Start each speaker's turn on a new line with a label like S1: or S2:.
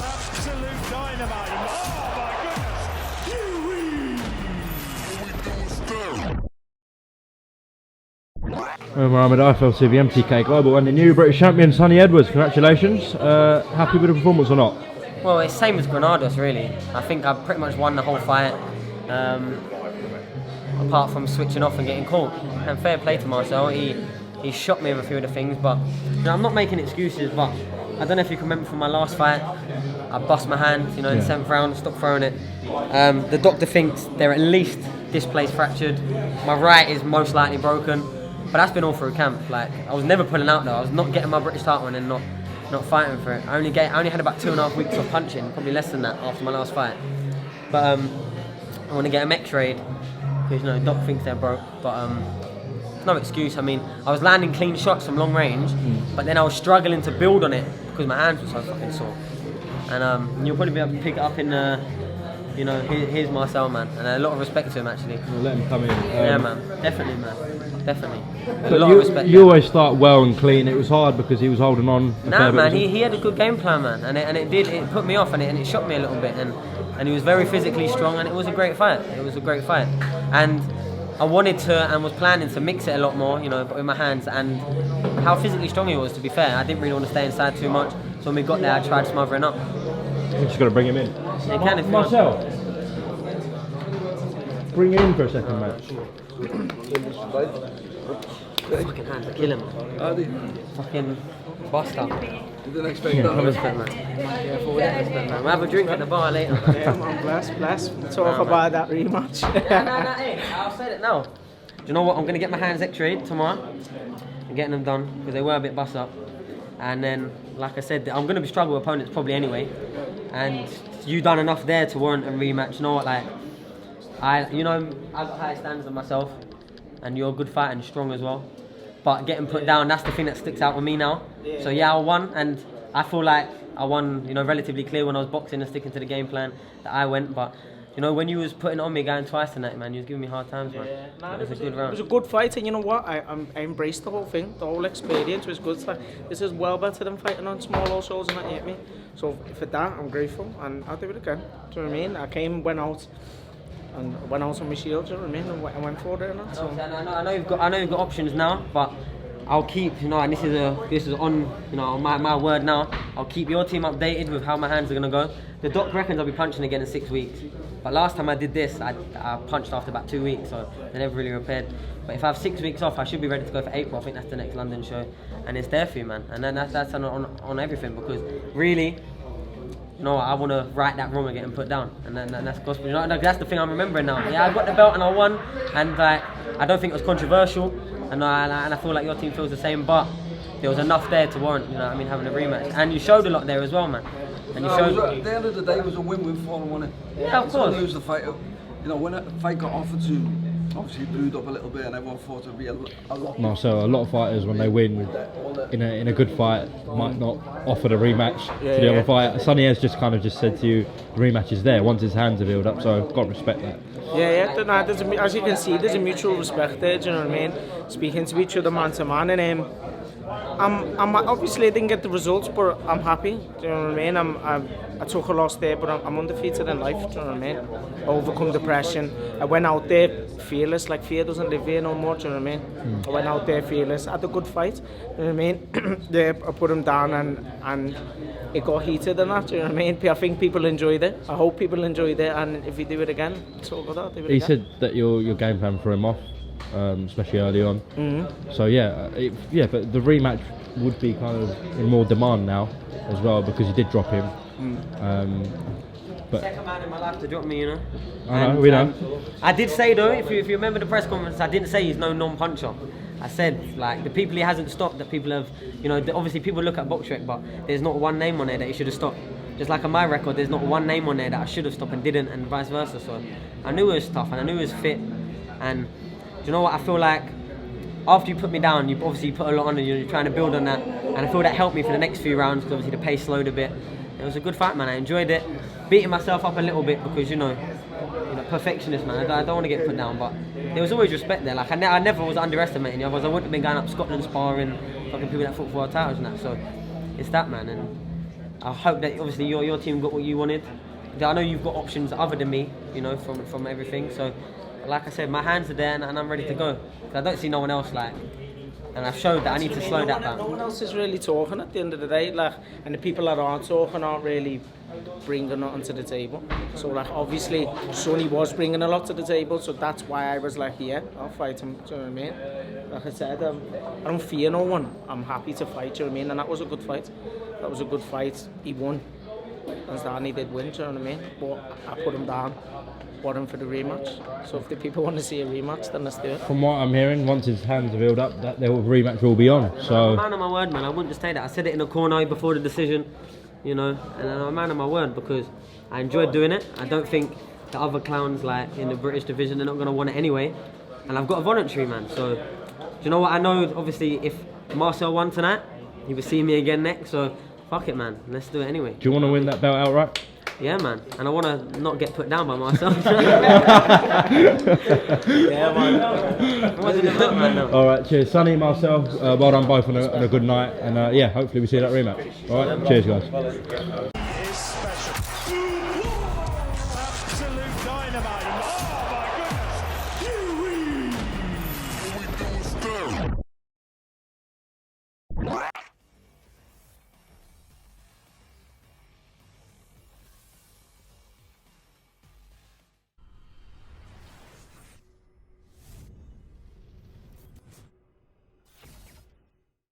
S1: Absolute dynamite. Oh my goodness.
S2: Mohammed Ifel, the MTK Global, and the new British champion, Sonny Edwards. Congratulations. Happy with the performance or not?
S3: Well, it's same as Granados, really. I think I pretty much won the whole fight, apart from switching off and getting caught. And fair play to Marcel. He shot me with a few of the things, but you know, I'm not making excuses. But I don't know if you can remember from my last fight, I bust my hand, in the 7th round, stopped throwing it. The doctor thinks they're at least displaced fractured. My right is most likely broken, but that's been all through camp. Like, I was never pulling out though. I was not getting my British title and then not fighting for it. I only had about 2.5 weeks of punching, probably less than that after my last fight. But I want to get them x-rayed because the doc thinks they're broke. But no excuse. I mean, I was landing clean shots from long range, but then I was struggling to build on it because my hands were so fucking sore. And you'll probably be able to pick it up in here's Marcel, man, and a lot of respect to him actually.
S2: We'll let him come in.
S3: Yeah, man, definitely. A
S2: But
S3: lot of respect.
S2: You always start well and clean. It was hard because he was holding on.
S3: Nah, man, he had a good game plan, man, and it put me off and it shocked me a little bit, and he was very physically strong, and it was a great fight. And I wanted to and was planning to mix it a lot more, but with my hands, and how physically strong he was, to be fair. I didn't really want to stay inside too much, so when we got there I tried smothering up.
S2: We're just going to bring him in.
S3: You can if you want.
S2: Marcel, bring him in for a second, mate.
S3: Fucking hands are killing me. Fucking buster.
S4: Didn't expect that.
S3: No respect, man. Careful with that respect, man. We'll have a drink at the bar later.
S5: Yeah, I'm blessed. Talk about that rematch.
S3: No, hey, I'll say it now. Do you know what? I'm going to get my hands x-rayed tomorrow and getting them done because they were a bit bust up. And then, like I said, I'm going to be struggling with opponents probably anyway. And you done enough there to warrant a rematch. You know what? Like, I've got high standards on myself, and you're a good fighter and strong as well. But getting put down, that's the thing that sticks out with me now. So yeah, I won, and I feel like I won, relatively clear when I was boxing and sticking to the game plan that I went. But when you was putting on me going twice tonight, man, you was giving me hard times, man. It was a good round.
S5: It was a good fight, and you know what? I embraced the whole thing. The whole experience was good. This is well better than fighting on small shows and that hit me. So for that, I'm grateful, and I'll do it again. Do you know what I mean? I came, went out on my shield. Do you know what I mean? And I went for it. So.
S3: I know you've got options now, but I'll keep, and this is on, my word now. I'll keep your team updated with how my hands are gonna go. The doc reckons I'll be punching again in 6 weeks, but last time I did this, I punched after about 2 weeks, so they never really repaired. But if I have 6 weeks off, I should be ready to go for April. I think that's the next London show, and it's there for you, man. And then that's on everything, because really, I want to right that wrong of getting put down, and then that's gospel. That's the thing I'm remembering now. Yeah, I got the belt and I won, and I don't think it was controversial, and I feel like your team feels the same. But there was enough there to warrant, having a rematch, and you showed a lot there as well, man. And you showed.
S4: At the end of the day, it was a win-win for them, wasn't it?
S3: Yeah, of course.
S4: Lose the fight, when a fight got offered to. Obviously booed up a little bit, and everyone thought it would be a lot.
S2: Marcel, a lot of fighters when they win in a good fight might not offer the rematch to the other fight. Sonny has just said to you, the rematch is there once his hands are built up, so I've got to respect that.
S5: Yeah. As you can see, there's a mutual respect there. Do you know what I mean? Speaking to each other man to man, and I'm obviously I didn't get the results, but I'm happy. Do you know what I mean? I took a loss there, but I'm undefeated in life. Do you know what I mean? I overcome depression. I went out there fearless. Like, fear doesn't live here no more. Do you know what I mean? I went out there fearless. I had a good fight. Do you know what I mean? There, I put him down, and it got heated and that. Do you know what I mean? I think people enjoyed it. I hope people enjoyed it, and if we do it again, it's all good. I'll do it again.
S2: He said that your game plan threw him off, especially early on. So but the rematch would be in more demand now as well, because you did drop him.
S3: But second man in my life to drop me,
S2: I know, we know.
S3: I did say though, if you remember the press conference, I didn't say he's no non-puncher. I said, like, the people he hasn't stopped, that people have, obviously people look at BoxRec, but there's not one name on there that he should have stopped. Just like on my record, there's not one name on there that I should have stopped and didn't, and vice versa. So I knew it was tough, and I knew it was fit. And do you know what? I feel like after you put me down, you obviously put a lot on, and you're trying to build on that. And I feel that helped me for the next few rounds, because obviously the pace slowed a bit. It was a good fight, man. I enjoyed it. Beating myself up a little bit because, perfectionist, man. I don't want to get put down, but there was always respect there. Like, I never was underestimating you. Otherwise, I wouldn't have been going up Scotland sparring fucking people that fought for our titles and that. So it's that, man. And I hope that obviously your team got what you wanted. I know you've got options other than me, you know, from everything. So, like I said, my hands are there and I'm ready to go. I don't see no one else like. And I've showed that I need to slow that down.
S5: No one else is really talking at the end of the day, like, and the people that aren't talking aren't really bringing nothing to the table. So, like, obviously, Sonny was bringing a lot to the table, so that's why I was like, yeah, I'll fight him. Do you know what I mean? Like I said, I don't fear no one. I'm happy to fight. Do you know what I mean? And that was a good fight. That was a good fight. He won. And he did win. Do you know what I mean? But I put him down. Want him for the rematch. So if the people want to see a rematch, then let's do it.
S2: From what I'm hearing, once his hands are healed up, that the rematch will be on. So
S3: I'm a man of my word, man. I wouldn't just say that. I said it in the corner before the decision, you know, and I'm a man of my word because I enjoyed doing it. I don't think the other clowns like in the British division, they're not going to want it anyway. And I've got a voluntary, man. So do you know what? I know obviously if Marcel won tonight, he would see me again next. So fuck it, man. Let's do it anyway.
S2: do you want to win that belt outright?
S3: Yeah, man, and I want to not get put down by myself.
S5: Yeah, man.
S2: All right, cheers, Sonny, Marcel. Well done both on a good night, and yeah, hopefully we see that rematch. All right, cheers, guys.
S1: Is special. Absolute dynamite. Oh my goodness.